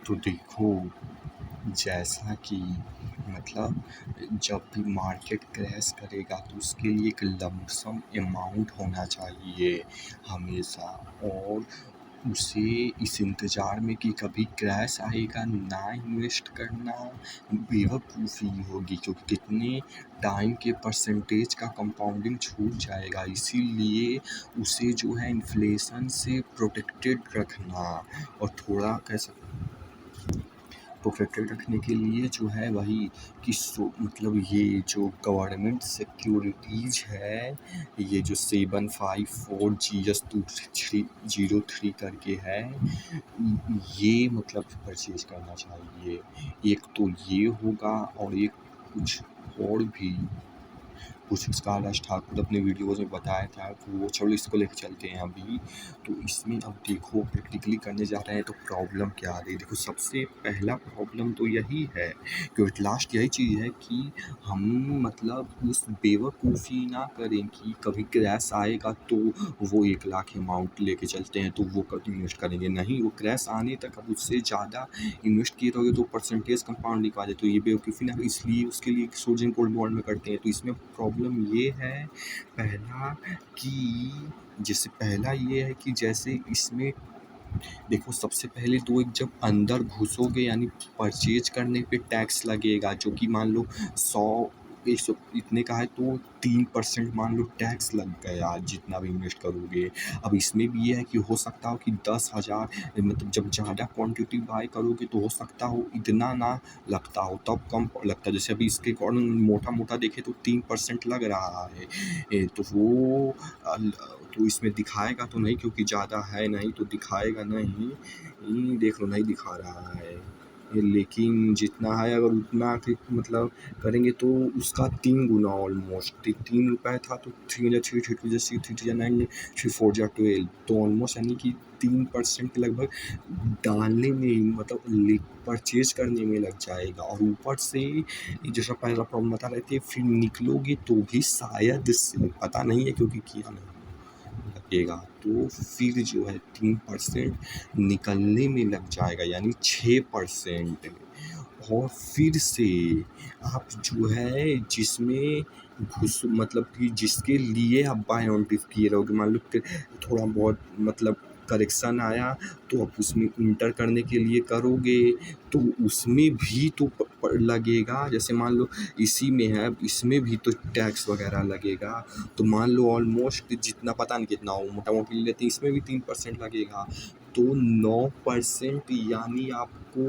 तो देखो, जैसा कि मतलब जब भी मार्केट क्रैश करेगा तो उसके लिए एक लमसम अमाउंट होना चाहिए हमेशा। और उसे इस इंतज़ार में कि कभी क्रैश आएगा ना इन्वेस्ट करना बेवकूफ़ी होगी, क्योंकि कितने टाइम के परसेंटेज का कंपाउंडिंग छूट जाएगा। इसीलिए उसे जो है इन्फ्लेशन से प्रोटेक्टेड रखना और थोड़ा प्रोटेक्टेड रखने के लिए जो है वही कि मतलब ये जो गवर्नमेंट सिक्योरिटीज़ है, ये जो 754GS2303 करके है, ये मतलब परचेज करना चाहिए। एक तो ये होगा और एक कुछ और भी कुछ उसका राज ठाकुर अपने वीडियोज़ में बताया था, तो वो चलो इसको लेके चलते हैं अभी। तो इसमें अब देखो प्रैक्टिकली करने जा रहे हैं तो प्रॉब्लम क्या आ रही है। देखो, सबसे पहला प्रॉब्लम तो यही है कि एट लास्ट यही चीज़ है कि हम मतलब उस बेवकूफ़ी ना करें कि कभी क्रैश आएगा तो वो 1 लाख अमाउंट लेके चलते हैं तो वो कभी इन्वेस्ट करेंगे नहीं। वो क्रैश आने तक अब उससे ज़्यादा इन्वेस्ट किए रहोगे तो परसेंटेज कंपाउंडिंग आ जाए, तो ये बेवकूफ़ी ना, इसलिए उसके लिए सोजन गोल्ड बॉन्ड में करते हैं। तो इसमें प्रॉब्लम ये है पहला कि पहला ये है कि जैसे इसमें देखो, सबसे पहले तो एक जब अंदर घुसोगे यानी परचेज करने पे टैक्स लगेगा, जो कि मान लो 100 इतने का है तो 3% मान लो टैक्स लग गया जितना भी इन्वेस्ट करोगे। अब इसमें भी ये है कि हो सकता हो कि 10,000 मतलब जब ज़्यादा क्वांटिटी बाय करोगे तो हो सकता हो इतना ना लगता हो, तब कम लगता है। जैसे अभी इसके अकॉर्डिंग मोटा देखें तो 3% लग रहा है। तो वो तो इसमें दिखाएगा तो नहीं, क्योंकि ज़्यादा है नहीं तो दिखाएगा नहीं। देख लो, नहीं दिखा रहा है, लेकिन जितना है अगर उतना मतलब करेंगे तो उसका 3 गुना ऑलमोस्ट। 3 रुपये था तो 3 3 3 3 6 3 9 3 4 12, तो ऑलमोस्ट यानी कि 3% लगभग डालने में मतलब परचेज करने में लग जाएगा। और ऊपर से जैसा पहला प्रॉब्लम बता रहे थे, फिर निकलोगे तो भी शायद से पता नहीं है क्योंकि किया नहीं लगेगा, तो फिर जो है 3% निकलने में लग जाएगा यानी 6%। और फिर से आप जो है जिसमें मतलब कि जिसके लिए आप बाय ऑन डिप किए रहोगे, मान लो कि थोड़ा बहुत मतलब करेक्शन आया तो आप उसमें इंटर करने के लिए करोगे तो उसमें भी तो लगेगा। जैसे मान लो इसी में है, इसमें भी तो टैक्स वगैरह लगेगा। तो मान लो ऑलमोस्ट जितना पता नहीं कितना हो, मोटा-मोटी ले लेते हैं, इसमें भी 3% लगेगा। तो 9% यानी आपको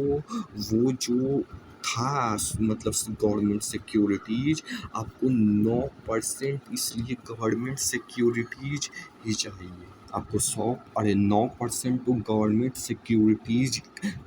वो जो था मतलब गवर्नमेंट सिक्योरिटीज़, आपको 9% इसलिए गवर्नमेंट सिक्योरिटीज़ ही चाहिए। आपको 9% तो गवर्नमेंट सिक्योरिटीज़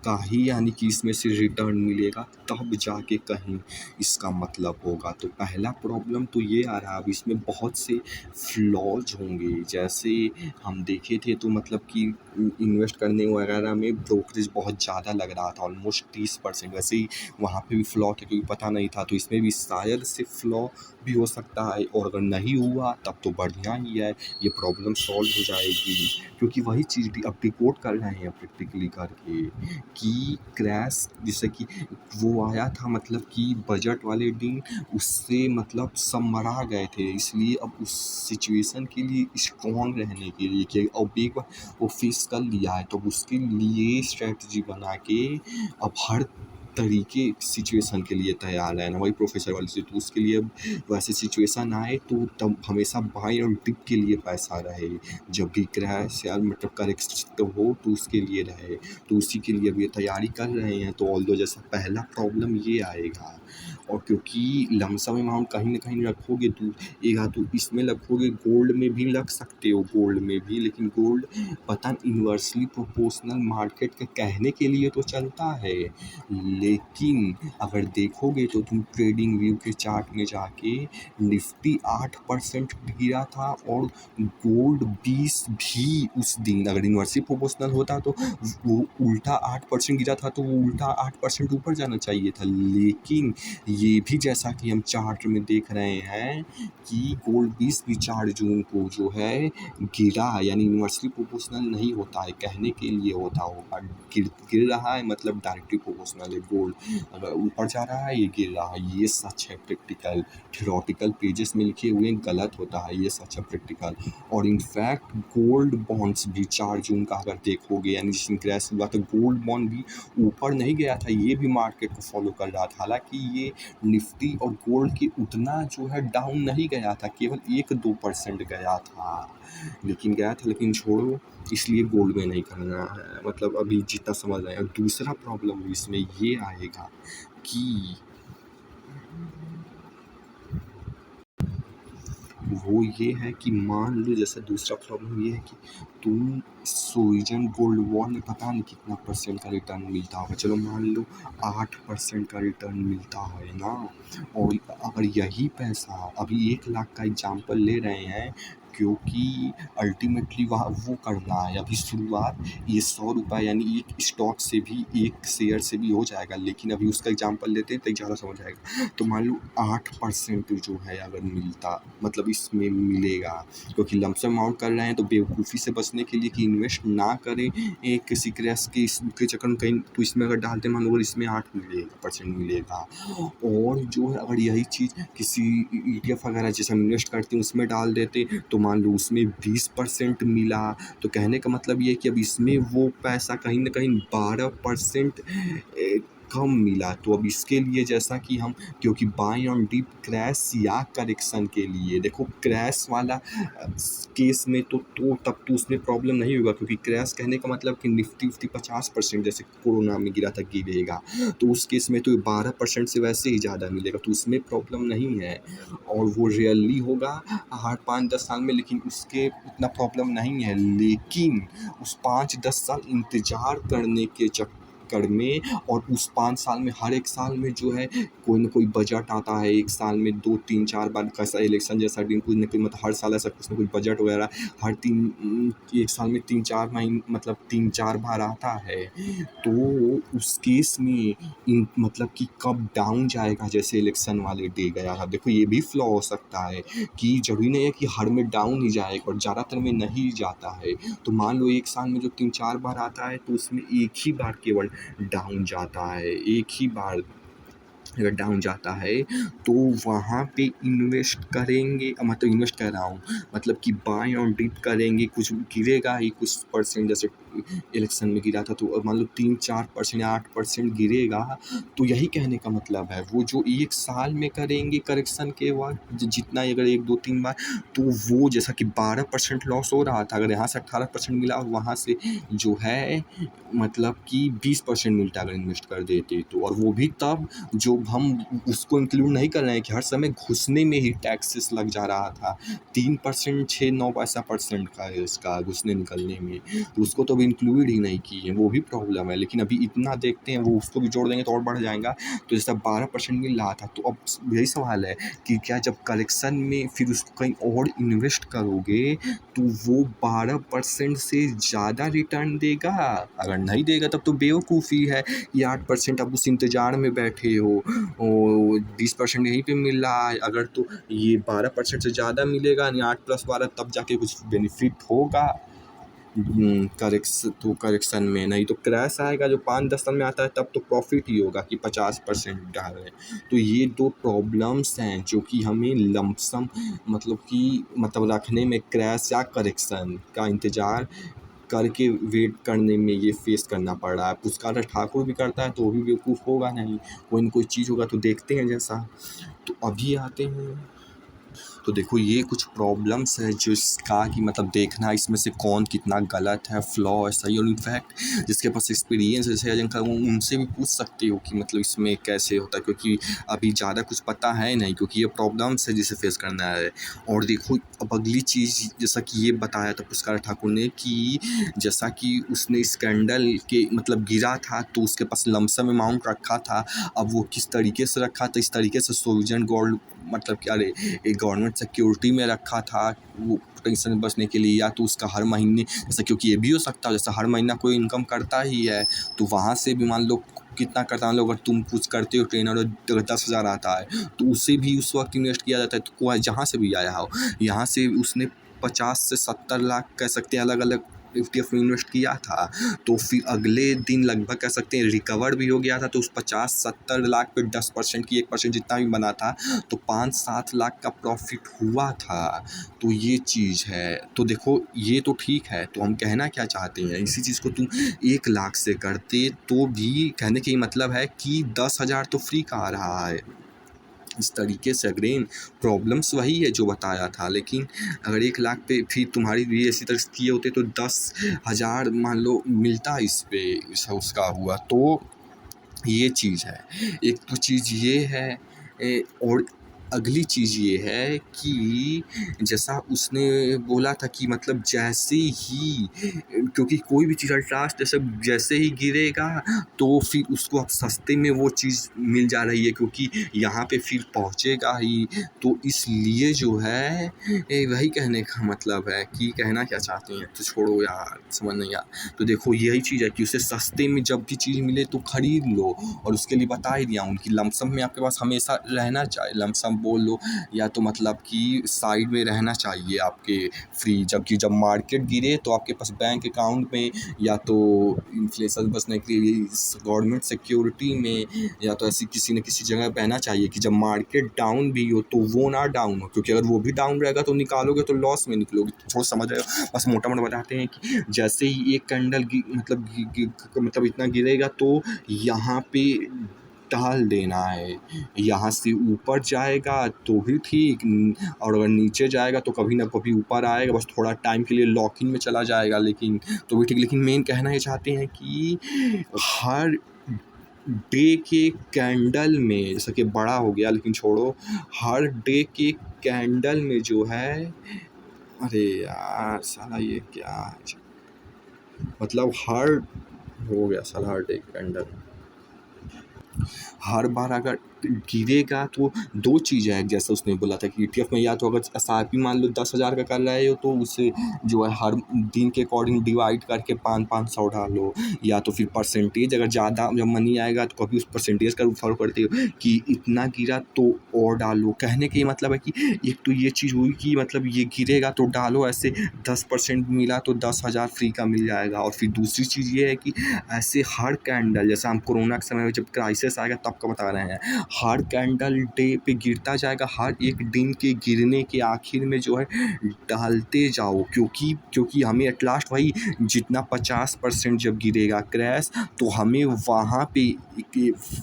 का ही यानी कि इसमें से रिटर्न मिलेगा, तब जाके कहीं इसका मतलब होगा। तो पहला प्रॉब्लम तो ये आ रहा है। अब इसमें बहुत से फ्लॉज होंगे, जैसे हम देखे थे तो मतलब कि इन्वेस्ट करने वगैरह में ब्रोकरेज बहुत ज़्यादा लग रहा था, ऑलमोस्ट 30%। वैसे ही वहाँ पे भी फ्लॉ था क्योंकि पता नहीं था, तो इसमें भी शायद से फ्लॉ भी हो सकता है। और अगर नहीं हुआ तब तो बढ़िया ही है, ये प्रॉब्लम सॉल्व हो जाएगी। क्योंकि वही चीज़ अब रिपोर्ट कर रहे हैं प्रैक्टिकली करके कि क्रैश जैसे कि वो आया था, मतलब कि बजट वाले दिन उससे मतलब सब मरा गए थे। इसलिए अब उस सिचुएशन के लिए स्ट्रॉन्ग रहने के लिए कि अब एक बार वो फेस कर लिया है तो उसके लिए स्ट्रेटजी बना के अब हर तरीके सिचुएशन के लिए तैयार है ना, वही प्रोफेसर वाली से। तो उसके लिए अब वैसे सिचुएशन आए तो तब हमेशा बाय और डिप के लिए पैसा रहे, जब भी क्रैश या मतलब करेक्ट हो तो उसके लिए रहे। तो उसी के लिए अब ये तैयारी कर रहे हैं। तो ऑल्दो जैसा पहला प्रॉब्लम ये आएगा, और क्योंकि लमसम अमाउंट कहीं ना कहीं रखोगे तो एक तो इसमें रखोगे, गोल्ड में भी रख सकते हो, गोल्ड में भी, लेकिन गोल्ड पता इन्वर्सली प्रोपोर्शनल मार्केट के कहने के लिए तो चलता है, लेकिन अगर देखोगे तो तुम ट्रेडिंग व्यू के चार्ट में जाके निफ्टी 8% गिरा था और गोल्ड 20 भी उस दिन, अगर इन्वर्सली प्रोपोर्शनल होता तो वो उल्टा 8% गिरा था, तो वो उल्टा 8% ऊपर जाना चाहिए था। लेकिन ये भी जैसा कि हम चार्ट में देख रहे हैं कि गोल्ड 4 जून को जो है गिरा, यानी इन्वर्सली प्रोपोर्शनल नहीं होता है, कहने के लिए होता होगा। गिर रहा है मतलब डायरेक्टली प्रोपोर्शनल है। गोल्ड अगर ऊपर जा रहा है, ये गिर रहा है, ये सच है प्रैक्टिकल। थ्योरेटिकल पेजेस में लिखे हुए गलत होता है, ये सच है प्रैक्टिकल। और इनफैक्ट गोल्ड बॉन्ड्स भी 4 जून का अगर देखोगे, यानी जिस दिन क्रैश हुआ तो गोल्ड बॉन्ड भी ऊपर नहीं गया था, ये भी मार्केट को फॉलो कर रहा था। हालांकि ये निफ्टी और गोल्ड की उतना जो है डाउन नहीं गया था, केवल 1-2% गया था, लेकिन गया था। लेकिन छोड़ो, इसलिए गोल्ड में नहीं करना है, मतलब अभी जितना समझ रहे हैं। और दूसरा प्रॉब्लम इसमें ये आएगा कि वो ये है कि मान लो, जैसे दूसरा प्रॉब्लम ये है कि तुम सोइजन गोल्ड बॉन्ड में पता नहीं कितना % का रिटर्न मिलता होगा। चलो मान लो 8% का रिटर्न मिलता है ना, और अगर यही पैसा अभी 1 लाख का एग्जाम्पल ले रहे हैं, क्योंकि अल्टीमेटली वहाँ वो करना है अभी शुरुआत, ये 100 रुपये यानी एक स्टॉक से भी, एक शेयर से भी हो जाएगा, लेकिन अभी उसका एग्जाम्पल लेते हैं तो ज़्यादा समझ आएगा। तो मान लो 8% जो है अगर मिलता, मतलब इसमें मिलेगा, क्योंकि लमसम अमाउंट कर रहे हैं तो बेवकूफ़ी से बचने के लिए कि इन्वेस्ट ना करें एक किसी क्रैश के चक्कर में कहीं, तो इसमें अगर डालते मान लो अगर इसमें 8% मिलेगा। और जो है अगर यही चीज़ किसी ETF वगैरह जैसे हम इन्वेस्ट करते हैं उसमें डाल देते, तो मान लो उसमें 20% मिला, तो कहने का मतलब ये है कि अब इसमें वो पैसा कहीं ना कहीं 12% कम मिला। तो अब इसके लिए जैसा कि हम, क्योंकि बाय ऑन डिप क्रैश या करेक्शन के लिए, देखो क्रैश वाला केस में तो तब तो उसमें प्रॉब्लम नहीं होगा, क्योंकि क्रैश कहने का मतलब कि निफ्टी 50% जैसे कोरोना में गिरा था गिरेगा, तो उस केस में तो 12% से वैसे ही ज़्यादा मिलेगा, तो उसमें प्रॉब्लम नहीं है। और वो रियली होगा हर 5-10 साल में, लेकिन उसके उतना प्रॉब्लम नहीं है। लेकिन उस 5-10 साल इंतज़ार करने के चक्कर में, और उस 5 साल में हर एक साल में जो है कोई ना कोई बजट आता है, एक साल में 2-3-4 बार, कैसा इलेक्शन जैसा दिन, कोई ना कोई, मतलब हर साल ऐसा कुछ ना कुछ बजट वगैरह हर एक साल में 3-4 महीने, मतलब 3-4 बार आता है। तो उस केस में मतलब कि कब डाउन जाएगा, जैसे इलेक्शन वाले डे गया था, देखो ये भी फ्लॉ हो सकता है कि जरूरी नहीं है कि हर में डाउन ही जाएगा, और ज़्यादातर में नहीं जाता है। तो मान लो एक साल में जो 3-4 बार आता है, तो उसमें एक ही बार केवल डाउन जाता है, एक ही बार अगर डाउन जाता है, तो वहाँ पे इन्वेस्ट करेंगे, मतलब इन्वेस्ट कर रहा हूँ, मतलब कि बाय ऑन डिप करेंगे, कुछ गिरेगा ही कुछ % जैसे इलेक्शन में गिरा था, तो मान लो 3-4% या 8% गिरेगा, तो यही कहने का मतलब है वो जो एक साल में करेंगे करेक्शन के बाद जितना, अगर 1-2-3 बार, तो वो जैसा कि 12% लॉस हो रहा था, अगर यहाँ से 18% मिला और वहाँ से जो है मतलब कि 20% मिलता अगर इन्वेस्ट कर देते तो, और वो भी तब जो हम उसको इंक्लूड नहीं कर रहे हैं कि हर समय घुसने में ही टैक्सेस लग जा रहा था, 3% 6-9 ऐसा % का है इसका घुसने निकलने में, तो उसको तो अभी इंक्लूड ही नहीं किए, वो भी प्रॉब्लम है। लेकिन अभी इतना देखते हैं, वो उसको भी जोड़ देंगे तो और बढ़ जाएगा, तो जैसा 12% मिल रहा था, तो अब यही सवाल है कि क्या जब करेक्शन में फिर उसको कहीं और इन्वेस्ट करोगे तो वो 12% से ज़्यादा रिटर्न देगा? अगर नहीं देगा तब तो बेवकूफ़ी है। ये 8% आप उस इंतज़ार में बैठे हो, और 20% यहीं पे मिल रहा है, अगर तो ये 12% से ज़्यादा मिलेगा, यानी 8 + 12 तब जाके कुछ बेनिफिट होगा करेक्शन में, नहीं तो क्रैश आएगा जो 5-10 साल में आता है, तब तो प्रॉफिट ही होगा कि 50% डाल रहे हैं। तो ये 2 प्रॉब्लम्स हैं जो कि हमें लमसम मतलब रखने में, क्रैश या करेक्शन का इंतज़ार करके वेट करने में ये फेस करना पड़ रहा है। पुष्कर ठाकुर भी करता है तो वो भी बेवकूफ़ होगा नहीं, कोई न कोई चीज़ होगा, तो देखते हैं जैसा। तो अभी आते हैं, तो देखो ये कुछ प्रॉब्लम्स है जिसका कि मतलब देखना इसमें से कौन कितना गलत है, फ्लॉ है, सही। और इनफैक्ट जिसके पास एक्सपीरियंस है जैसे जिनका, उनसे भी पूछ सकते हो कि मतलब इसमें कैसे होता है, क्योंकि अभी ज़्यादा कुछ पता है नहीं, क्योंकि ये प्रॉब्लम्स है जिसे फेस करना है। और देखो अब अगली चीज़, जैसा कि ये बताया था पुष्कर ठाकुर ने कि जैसा कि उसने स्कैंडल के मतलब गिरा था तो उसके पास लमसम अमाउंट रखा था, अब वो किस तरीके से रखा था, इस तरीके से सोविजन गोल्ड मतलब कि अरे एक गवर्नमेंट गवर्नमेंट सिक्योरिटी में रखा था वो टेंशन में बचने के लिए, या तो उसका हर महीने जैसे, क्योंकि ये भी हो सकता है जैसे हर महीना कोई इनकम करता ही है तो वहाँ से भी मान लो कितना करता है, मान लो अगर तुम कुछ करते हो ट्रेनर और 10,000 आता है तो उसे भी उस वक्त इन्वेस्ट किया जाता है। तो कोई जहाँ से भी आया हो, यहाँ से उसने 50 से 70 लाख कह सकते हैं अलग अलग ETF में इन्वेस्ट किया था, तो फिर अगले दिन लगभग कह सकते हैं रिकवर भी हो गया था। तो उस 50-70 लाख पे 10% की 1% जितना भी बना था तो 5-7 लाख का प्रॉफिट हुआ था। तो ये चीज़ है। तो देखो ये तो ठीक है, तो हम कहना क्या चाहते हैं, इसी चीज़ को तुम 1 लाख से करते तो भी कहने का ये मतलब है कि 10,000 तो फ्री का आ रहा है। इस तरीके से अगेन प्रॉब्लम्स वही है जो बताया था, लेकिन अगर 1 लाख पे फिर तुम्हारी भी इसी तरह से किए होते तो 10,000 मान लो मिलता इस पे उसका हुआ। तो ये चीज़ है। एक तो चीज़ ये है और अगली चीज़ ये है कि जैसा उसने बोला था कि मतलब जैसे ही क्योंकि कोई भी चीज़ अल्ट्रास्ट जैसे ही गिरेगा तो फिर उसको अब सस्ते में वो चीज़ मिल जा रही है, क्योंकि यहाँ पे फिर पहुँचेगा ही। तो इसलिए जो है वही कहने का मतलब है कि कहना क्या चाहते हैं तो छोड़ो यार, समझ नहीं आ। तो देखो यही चीज़ है कि उसे सस्ते में जब भी चीज़ मिले तो ख़रीद लो, और उसके लिए बता ही दिया उनकी लमसम में आपके पास हमेशा रहना चाहिए, लमसम बोल लो या तो मतलब कि साइड में रहना चाहिए आपके फ्री। जबकि जब मार्केट गिरे तो आपके पास बैंक अकाउंट में या तो इन्फ्लेशन बचने के लिए गवर्नमेंट सिक्योरिटी में या तो ऐसी किसी न किसी जगह रहना चाहिए कि जब मार्केट डाउन भी हो तो वो ना डाउन हो, क्योंकि अगर वो भी डाउन रहेगा तो निकालोगे तो लॉस में निकलोगे। थोड़ा समझ रहे हो, बस मोटा मोटा बताते हैं कि जैसे ही एक कैंडल मतलब इतना गिरेगा तो यहाँ पे डाल देना है, यहाँ से ऊपर जाएगा तो भी ठीक, और अगर नीचे जाएगा तो कभी ना कभी ऊपर आएगा, बस थोड़ा टाइम के लिए लॉक इन में चला जाएगा लेकिन तो भी ठीक। लेकिन मेन कहना ये चाहते हैं कि हर डे के कैंडल में, जैसा कि बड़ा हो गया लेकिन छोड़ो, हर डे के कैंडल में जो है, अरे यार साला ये क्या है, मतलब हर हो गया साला हर डे कैंडल हर बार अगर गिरेगा तो 2 चीज़ें हैं, जैसा उसने बोला था कि ETF में या तो अगर SIP मान लो 10,000 का कर रहे हो तो उसे जो है हर दिन के अकॉर्डिंग डिवाइड करके 500 डालो, या तो फिर परसेंटेज अगर ज़्यादा जब मनी आएगा तो कभी उस परसेंटेज का फॉलो करते हो कि इतना गिरा तो और डालो। कहने का ये मतलब है कि एक तो ये चीज़ हुई कि मतलब ये गिरेगा तो डालो, ऐसे 10% मिला तो 10,000 फ्री का मिल जाएगा। और फिर दूसरी चीज़ ये है कि ऐसे हर कैंडल, जैसा हम कोरोना के समय में जब क्राइसिस आएगा तब का बता रहे हैं, हर कैंडल डे पे गिरता जाएगा, हर एक दिन के गिरने के आखिर में जो है डालते जाओ, क्योंकि हमें एट लास्ट वही जितना 50% जब गिरेगा क्रैश तो हमें वहाँ पे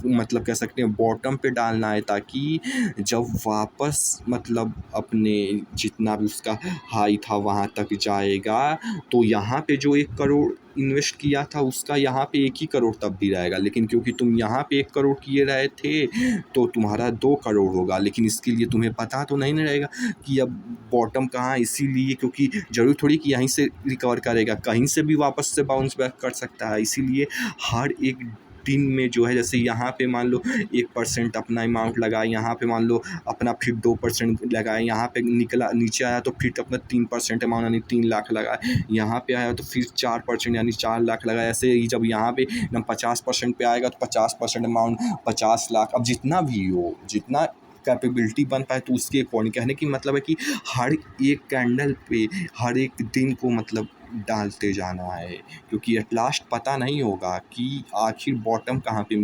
मतलब कह सकते हैं बॉटम पे डालना है, ताकि जब वापस मतलब अपने जितना भी उसका हाई था वहाँ तक जाएगा तो यहाँ पे जो 1 करोड़ इन्वेस्ट किया था उसका यहाँ पे 1 ही करोड़ तब भी रहेगा। लेकिन क्योंकि तुम यहाँ पे 1 करोड़ किए रहे थे तो तुम्हारा 2 करोड़ होगा, लेकिन इसके लिए तुम्हें पता तो नहीं रहेगा कि अब बॉटम कहाँ, इसीलिए क्योंकि ज़रूरी थोड़ी कि यहीं से रिकवर करेगा, कहीं से भी वापस से बाउंस बैक कर सकता है। इसीलिए हर एक दिन में जो है, जैसे यहाँ पे मान लो 1% अपना अमाउंट लगाए, यहाँ पे मान लो अपना फिर 2% लगाए, यहाँ पे निकला नीचे आया तो फिर अपना 3% अमाउंट यानी 3 लाख लगाए, यहाँ पे आया तो फिर 4% यानी 4 लाख लगाए। ऐसे ही जब यहाँ पे एकदम 50% पे आएगा तो 50% अमाउंट 50 लाख, अब जितना भी हो, जितना कैपेबिलिटी बन पाए तो उसके अकॉर्डिंग। कहने की मतलब है कि हर एक कैंडल पे हर एक दिन को मतलब डालते जाना है, क्योंकि एट लास्ट पता नहीं होगा कि आखिर बॉटम कहाँ पे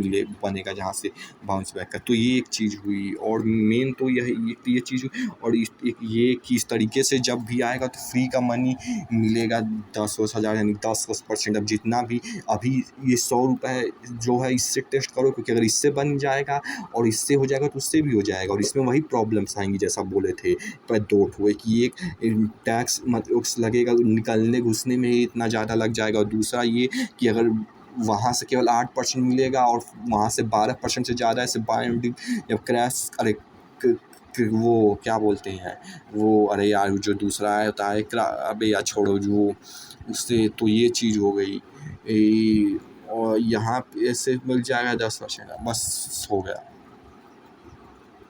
बनेगा जहाँ से बाउंस बैक का। तो ये एक चीज़ हुई, और मेन तो ये चीज़ हुई, और ये कि इस तरीके से जब भी आएगा तो फ्री का मनी मिलेगा 10-10 हज़ार यानी 10%। अब जितना भी अभी ये 100 रुपये जो है इससे टेस्ट करो, क्योंकि अगर इससे बन जाएगा और इससे हो जाएगा तो उससे भी हो जाएगा, और इसमें वही प्रॉब्लम्स आएंगी जैसा बोले थे पर 2 हुए कि एक टैक्स मतलब लगेगा निकलने घुसने में ही इतना ज़्यादा लग जाएगा, और दूसरा ये कि अगर वहाँ से केवल 8% मिलेगा और वहाँ से 12% से ज़्यादा ऐसे बाय एंड जब क्रैश, अरे वो क्या बोलते हैं वो, अरे यार जो दूसरा है होता है अबे यार छोड़ो जो उससे, तो ये चीज़ हो गई और यहाँ पे ऐसे मिल जाएगा 10%, बस हो गया।